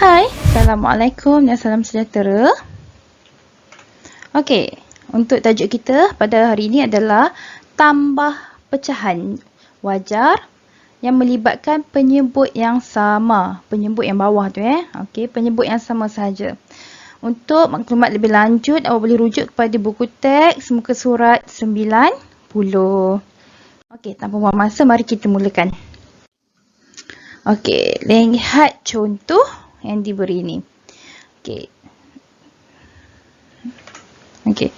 Hai, Assalamualaikum dan salam sejahtera. Okey, untuk tajuk kita pada hari ini adalah tambah pecahan wajar yang melibatkan penyebut yang sama. Penyebut yang bawah tu Okey, penyebut yang sama sahaja. Untuk maklumat lebih lanjut, awak boleh rujuk kepada buku teks muka surat 90. Okey, tanpa buang masa, mari kita mulakan. Okey, lihat contoh yang diberi ni. Okey. Okey.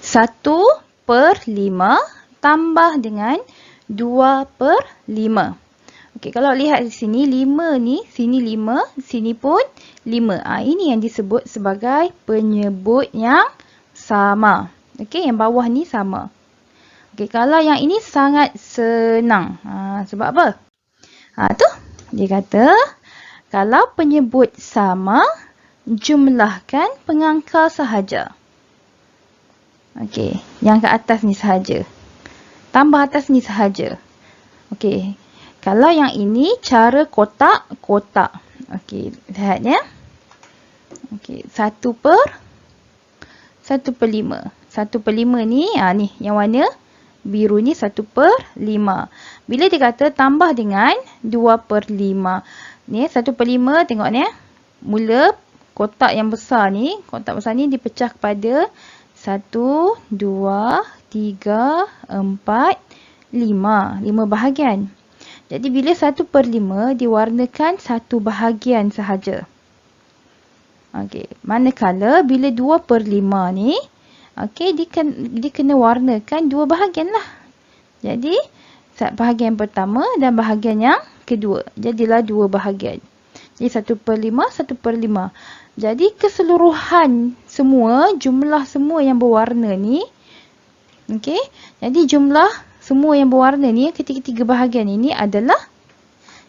1/5 tambah dengan 2/5. Okey, kalau lihat di sini 5 ni, sini 5, sini pun 5. Ini yang disebut sebagai penyebut yang sama. Okey, yang bawah ni sama. Okey, kalau yang ini sangat senang. Sebab apa? Tu dia kata kalau penyebut sama, jumlahkan pengangkal sahaja. Okey, yang ke atas ni sahaja. Tambah atas ni sahaja. Okey, kalau yang ini cara kotak-kotak. Okey, lihat ya. Okey, 1/5. 1/5 ni, ni yang warna biru ni 1/5. Bila dia kata tambah dengan 2/5. Ni 1/5, tengok ni mula kotak yang besar ni, dipecah kepada 1, 2, 3, 4, 5. 5 bahagian. Jadi bila 1/5 diwarnakan satu bahagian sahaja. Okey, manakala bila 2/5 ni, okey, dia kena warnakan dua bahagian lah. Jadi bahagian pertama dan bahagian yang kedua. Jadilah dua bahagian. Jadi 1/5, 1/5. Jadi keseluruhan semua, jumlah semua yang berwarna ni, okey, jadi jumlah semua yang berwarna ni, ketiga-tiga bahagian ini adalah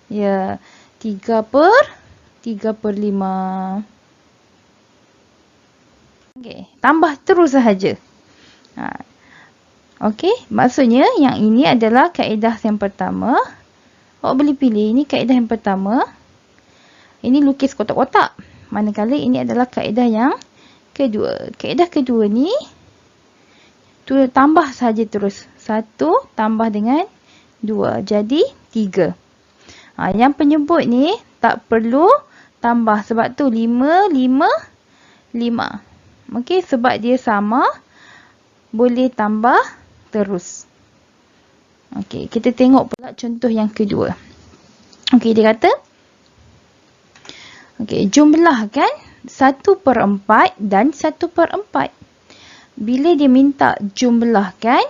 3/5. Okey, tambah terus sahaja. Okey, maksudnya yang ini adalah kaedah yang pertama. Awak boleh pilih ini kaedah yang pertama. Ini lukis kotak-kotak. Manakala ini adalah kaedah yang kedua. Kaedah kedua ni tambah saja terus. 1 tambah dengan 2. Jadi 3. Yang penyebut ni tak perlu tambah. Sebab tu 5, 5, 5. Okey, sebab dia sama, boleh tambah terus. Okey, kita tengok pula contoh yang kedua. Okey, dia kata, okey, jumlahkan 1/4 dan 1/4. Bila dia minta jumlahkan,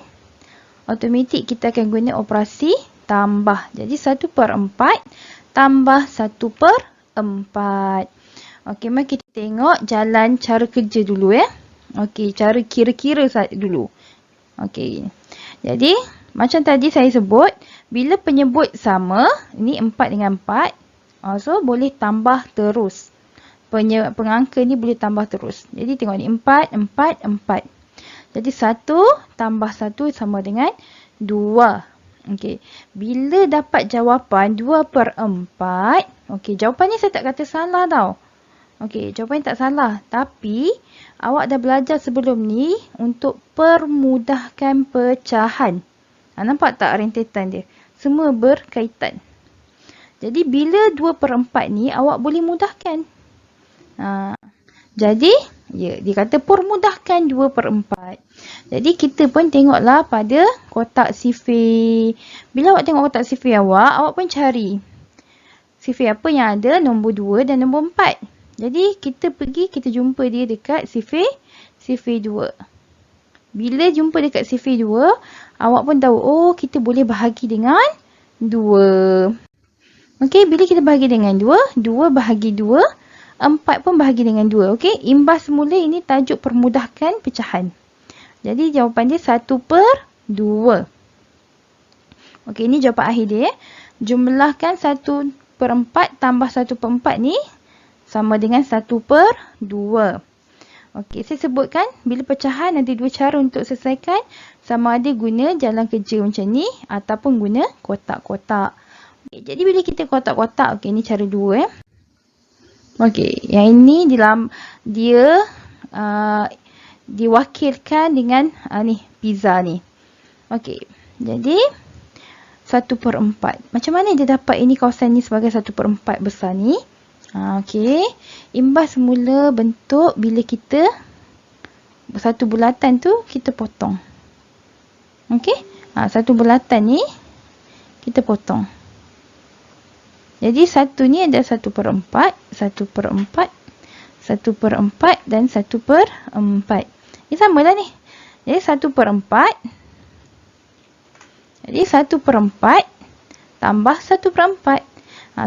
automatik kita akan guna operasi tambah. Jadi 1/4 tambah 1/4. Okey, mari kita tengok jalan cara kerja dulu Okey, cara kira-kira dulu. Okey. Jadi, macam tadi saya sebut, bila penyebut sama, ini 4 dengan 4, so boleh tambah terus. Pengangka ni boleh tambah terus. Jadi tengok ni 4, 4, 4. Jadi 1 tambah 1 sama dengan 2. Okey. Bila dapat jawapan 2/4, okey, jawapan ni saya tak kata salah tau. Okey, jawapan tak salah. Tapi, awak dah belajar sebelum ni untuk permudahkan pecahan. Nampak tak rentetan dia? Semua berkaitan. Jadi, bila 2/4 ni, awak boleh mudahkan. Jadi, dia kata permudahkan 2/4. Jadi, kita pun tengoklah pada kotak sifir. Bila awak tengok kotak sifir awak pun cari sifir apa yang ada nombor 2 dan nombor 4. Jadi, kita jumpa dia dekat sifir 2. Bila jumpa dekat sifir 2, awak pun tahu, kita boleh bahagi dengan 2. Okey, bila kita bahagi dengan 2, 2 bahagi 2, 4 pun bahagi dengan 2. Okey, imbas semula ini tajuk permudahkan pecahan. Jadi, jawapan dia 1/2. Okey, ini jawapan akhir dia. Jumlahkan 1/4 tambah 1/4 ni sama dengan 1/2. Okey, saya sebutkan bila pecahan ada dua cara untuk selesaikan. Sama ada guna jalan kerja macam ni ataupun guna kotak-kotak. Okay, jadi bila kita kotak-kotak, okey, ni cara 2 Okey, yang ini dia diwakilkan dengan ni pizza ni. Okey, jadi 1/4. Macam mana dia dapat ini kawasan ni sebagai 1/4 besar ni? Okey, imbas semula bentuk bila kita satu bulatan tu kita potong. Okey, satu bulatan ni kita potong. Jadi satu ni ada 1/4, 1/4, 1/4 dan 1/4. Ini samalah ni. Jadi 1/4. Jadi 1/4 tambah 1/4.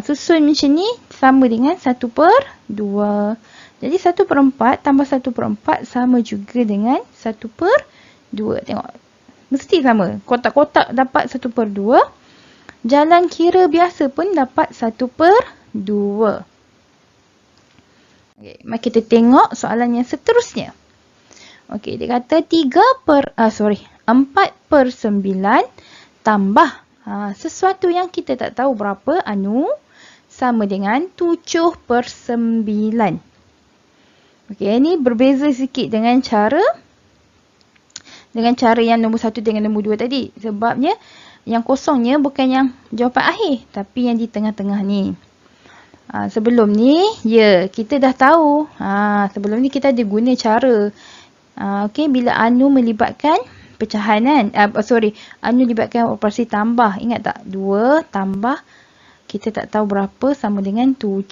Susun macam ni sama dengan 1/2. Jadi 1/4 tambah 1/4 sama juga dengan 1/2. Tengok. Mesti sama. Kotak-kotak dapat 1/2. Jalan kira biasa pun dapat 1/2. Okey, mari kita tengok soalan yang seterusnya. Okey, dia kata 4/9 tambah sesuatu yang kita tak tahu berapa sama dengan 7/9. Okey, ini berbeza sikit dengan cara yang nombor 1 dengan nombor 2 tadi. Sebabnya yang kosongnya bukan yang jawapan akhir, tapi yang di tengah-tengah ni. Sebelum ni, kita dah tahu. Sebelum ni kita ada guna cara. Okey, bila anu melibatkan pecahan kan. Anu libatkan operasi tambah. Ingat tak? 2 tambah, kita tak tahu berapa, sama dengan 7.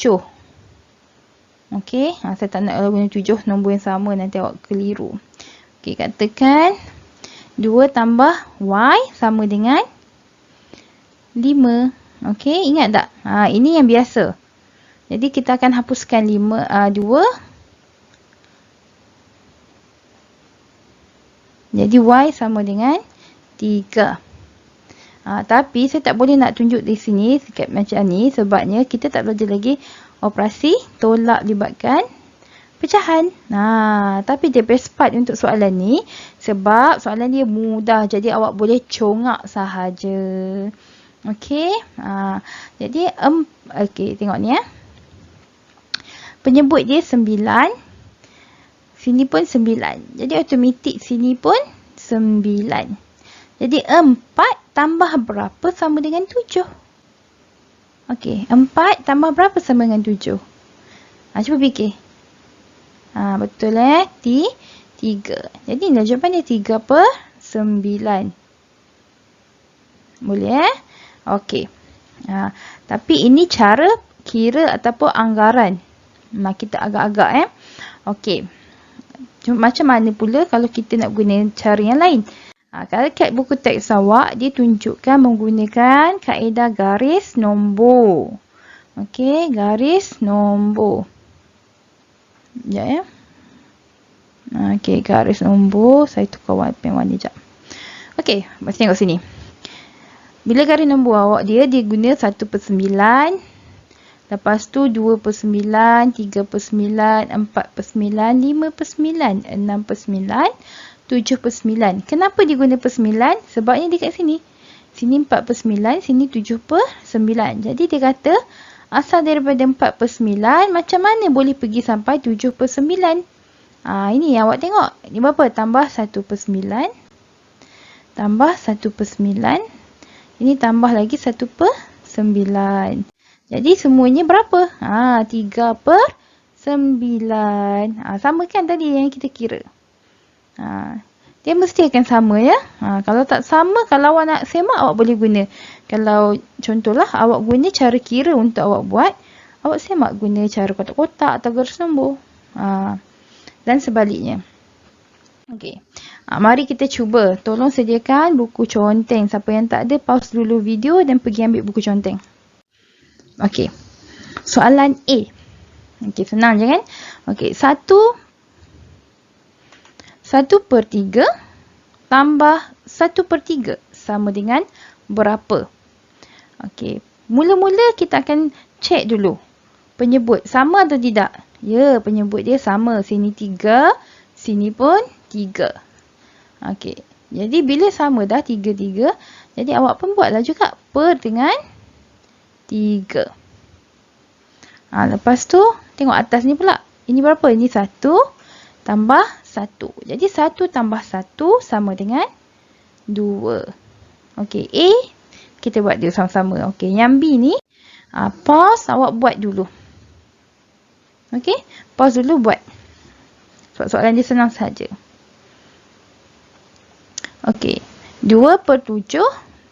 Okey, saya tak nak guna 7, nombor yang sama, nanti awak keliru. Okey, katakan 2 tambah Y sama dengan 5. Okey, ingat tak? Ini yang biasa. Jadi kita akan hapuskan 2. Jadi Y sama dengan 3. Tapi saya tak boleh nak tunjuk di sini sikit macam ni, sebabnya kita tak belajar lagi operasi tolak libatkan pecahan. Tapi the best part untuk soalan ni, sebab soalan dia mudah, jadi awak boleh congak sahaja. Okey. Jadi okey, tengok ni penyebut dia 9. Sini pun 9. Jadi automatik sini pun 9. Jadi 4 tambah berapa sama dengan 7? Okey, 4 tambah berapa sama dengan 7? Cuba fikir. Betul 3. Jadi inilah jawapan dia 3/9. Boleh Okey. Tapi ini cara kira ataupun anggaran. Kita agak-agak Okey. Macam mana pula kalau kita nak guna cara yang lain? Kalau kat buku teks awak, dia tunjukkan menggunakan kaedah garis nombor. Okey, garis nombor. Sekejap Okey, garis nombor. Saya tukar warna sekejap. Okey, mari tengok sini. Bila garis nombor awak dia guna 1/9. Lepas tu 2/9, 3/9, 4/9, 5/9, 6/9, 7/9. Kenapa dia guna per9? Sebabnya dia kat sini. Sini 4/9, sini 7/9. Jadi dia kata asal daripada 4/9, macam mana boleh pergi sampai 7/9? Ini awak tengok. Ini berapa? Tambah 1/9. Tambah 1/9. Ini tambah lagi 1/9. Jadi semuanya berapa? 3/9. Sama kan tadi yang kita kira? Dia mesti akan sama ya. Kalau tak sama, kalau awak nak semak, awak boleh guna. Kalau contohlah awak guna cara kira untuk awak buat, awak semak guna cara kotak-kotak atau garis nombor. Dan sebaliknya. Okey. Mari kita cuba. Tolong sediakan buku conteng. Siapa yang tak ada, pause dulu video dan pergi ambil buku conteng. Okey. Soalan A. Okey, senang je kan? Okey, 1/3 tambah 1/3 sama dengan berapa? Okey, mula-mula kita akan cek dulu. Penyebut sama atau tidak? Ya, penyebut dia sama. Sini 3, sini pun 3. Okey, jadi bila sama dah 3, jadi awak pun buatlah juga per dengan 3. Lepas tu Tengok atas ni pula. Ini berapa? Ini 1 tambah 1. Jadi 1 tambah 1 sama dengan 2. Okey, A kita buat dia sama-sama. Okey, yang B ni pause, awak buat dulu. Okey, pause dulu buat. Sebab soalan dia senang saja. Okey, 2/7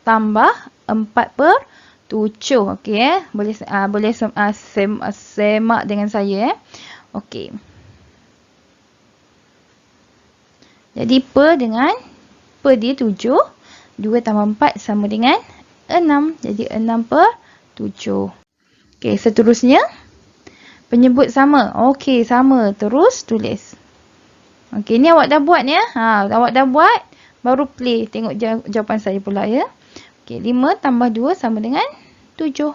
tambah 4/7. Okey, boleh semak dengan saya Okey. Jadi per dia 7, 2 tambah 4 sama dengan 6. Jadi 6/7. Okey, seterusnya penyebut sama. Okey, sama. Terus tulis. Okey, ni awak dah buat ya. Awak dah buat, baru play. Tengok jawapan saya pula ya. Okey, 5 tambah 2 sama dengan 7.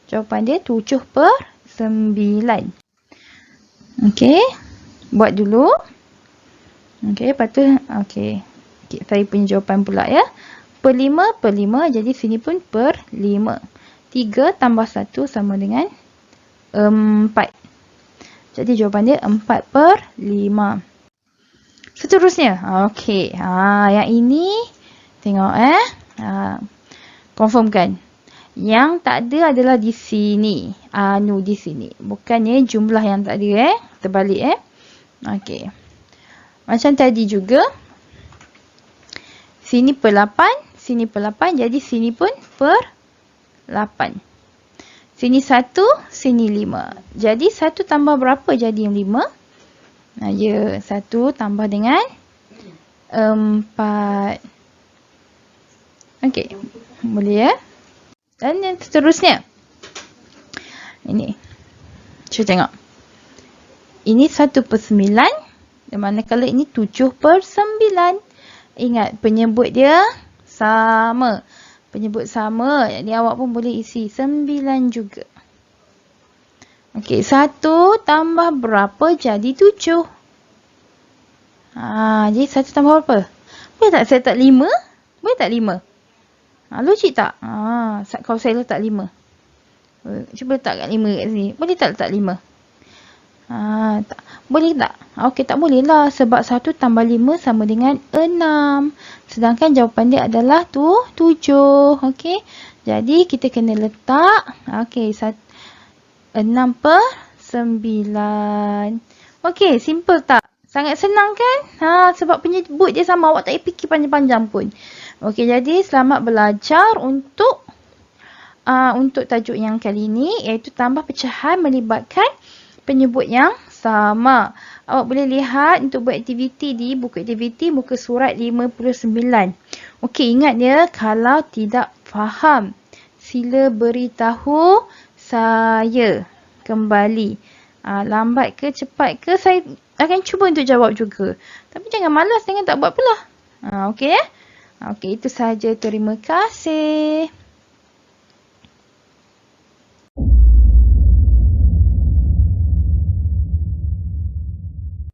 Jawapan dia 7/9. Okey, buat dulu. Okey, lepas tu, okey. Saya punya jawapan pula ya. Per 5, jadi sini pun per 5. 3 tambah 1 sama dengan 4. Jadi jawapan dia 4/5. Seterusnya, okey. Yang ini, tengok confirmkan. Yang tak ada adalah di sini. Di sini. Bukannya jumlah yang tak ada terbalik Okey. Macam tadi juga. Sini per 8, sini per 8, jadi sini pun per 8. Sini 1, sini 5. Jadi 1 tambah berapa jadi yang 5? 1 tambah dengan 4. Okey, boleh ya? Dan yang seterusnya. Ini. Cuba tengok. Ini 1/9. Manakala ini 7/9. Ingat, penyebut dia sama. Penyebut sama. Jadi awak pun boleh isi 9 juga. Okey, 1 tambah berapa jadi 7? Jadi 1 tambah berapa? Boleh tak saya letak 5? Boleh tak 5? Logik tak? Kalau saya letak 5. Cuba letakkan 5 kat sini. Boleh tak letak 5? Tak. Boleh tak? Okey, tak boleh lah. Sebab 1 tambah 5 sama dengan 6. Sedangkan jawapan dia adalah 7. Okey. Jadi, kita kena letak. Okey, 6/9. Okey, simple tak? Sangat senang kan? Sebab penyebut dia sama. Awak tak payah fikir panjang-panjang pun. Okey, jadi selamat belajar untuk tajuk yang kali ini. Iaitu tambah pecahan melibatkan penyebut yang sama. Awak boleh lihat untuk buat aktiviti di buku aktiviti muka surat 59. Okey, ingat ya, kalau tidak faham, sila beritahu saya kembali. Lambat ke cepat ke, saya akan cuba untuk jawab juga. Tapi jangan malas, jangan tak buat pula. Okey ya? Okey, itu sahaja. Terima kasih.